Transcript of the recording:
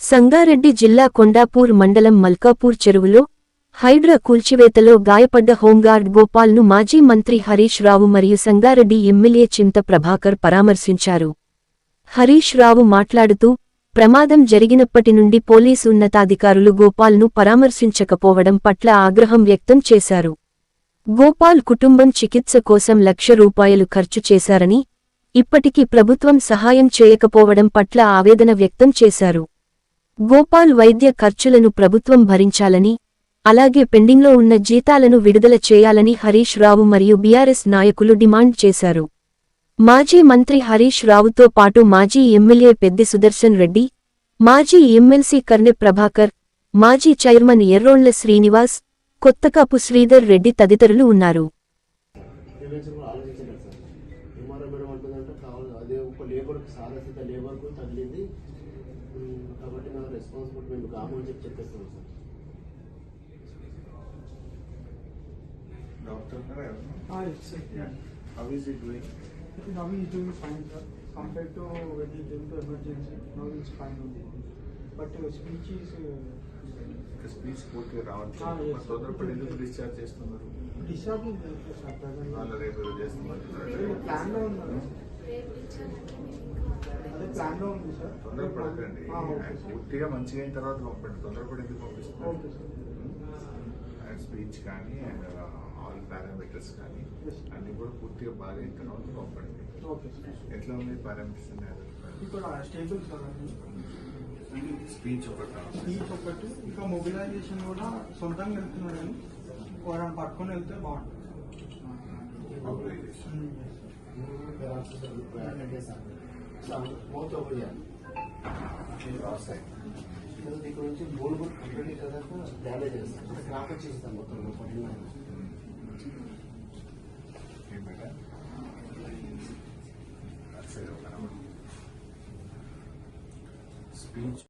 సంగారెడ్డి జిల్లా కొండాపూర్ మండలం మల్కాపూర్ చెరువులో హైడ్రా కూల్చివేతలో గాయపడ్డ హోంగార్డ్ గోపాల్ను మాజీ మంత్రి హరీష్ రావు మరియు సంగారెడ్డి ఎమ్మెల్యే చింత ప్రభాకర్ పరామర్శించారు. హరీష్ రావు మాట్లాడుతూ, ప్రమాదం జరిగినప్పటి నుండి పోలీసు ఉన్నతాధికారులు గోపాల్ను పరామర్శించకపోవడం పట్ల ఆగ్రహం వ్యక్తం చేశారు. గోపాల్ కుటుంబం చికిత్స కోసం ₹1,00,000 ఖర్చు చేశారని, ఇప్పటికీ ప్రభుత్వం సహాయం చేయకపోవడం పట్ల ఆవేదన వ్యక్తం చేశారు. గోపాల్ వైద్య ఖర్చులను ప్రభుత్వం భరించాలని, అలాగే పెండింగ్లో ఉన్న జీతాలను విడుదల చేయాలని హరీష్ రావు మరియు బీఆర్ఎస్ నాయకులు డిమాండ్ చేశారు. మాజీ మంత్రి హరీష్ రావుతో పాటు మాజీ ఎమ్మెల్యే పెద్ది సుదర్శన్ రెడ్డి, మాజీ ఎమ్మెల్సీ కర్నె ప్రభాకర్, మాజీ చైర్మన్ ఎర్రోళ్ల శ్రీనివాస్, కొత్తకాపు శ్రీధర్ రెడ్డి తదితరులు ఉన్నారు. Doctor, yes, sir. Yeah. How is he doing? Now he is doing fine, sir. Compared to when he came to emergency, now he is fine only. But speech is. Speech పూర్తిగా రావట్లేదు. Yes. తొందరపడి ఎందుకు discharge చేస్తున్నారు? Discharge is there, sir. Present. వాళ్ళ రేపు చేస్తున్నారు. Plan లో ఉన్నారు. అదే ప్లాన్ లో ఉంది సార్. తొందరపడకండి. పూర్తిగా మంచిగా అయిన తర్వాత పంపండి. తొందరపడి ఎందుకు పంపిస్తున్నారు? Okay sir. అండ్ స్పీచ్ కానీ అండ్ ఆల్ పారామీటర్స్ కానీ అన్ని కూడా పూర్తిగా బాగా అయిన తర్వాత పంపండి. Okay sir. ఎట్లా ఉంది పారామీటర్స్ ఇక్కడ స్టేబుల్ సార్ అండి. స్పీచ్ ఒకటి ఇంకా మొబిలైజేషన్ కూడా సొంతంగా వెళ్తున్నాడు కానీ వారిని పట్టుకొని వెళ్తే బాగుంటుంది. ఇక్కడ నుంచి బోర్డు కంప్లీట్ కదా డ్యామేజ్ చేస్తాం క్రాక్ వచ్చేస్తాం మొత్తం స్పీచ్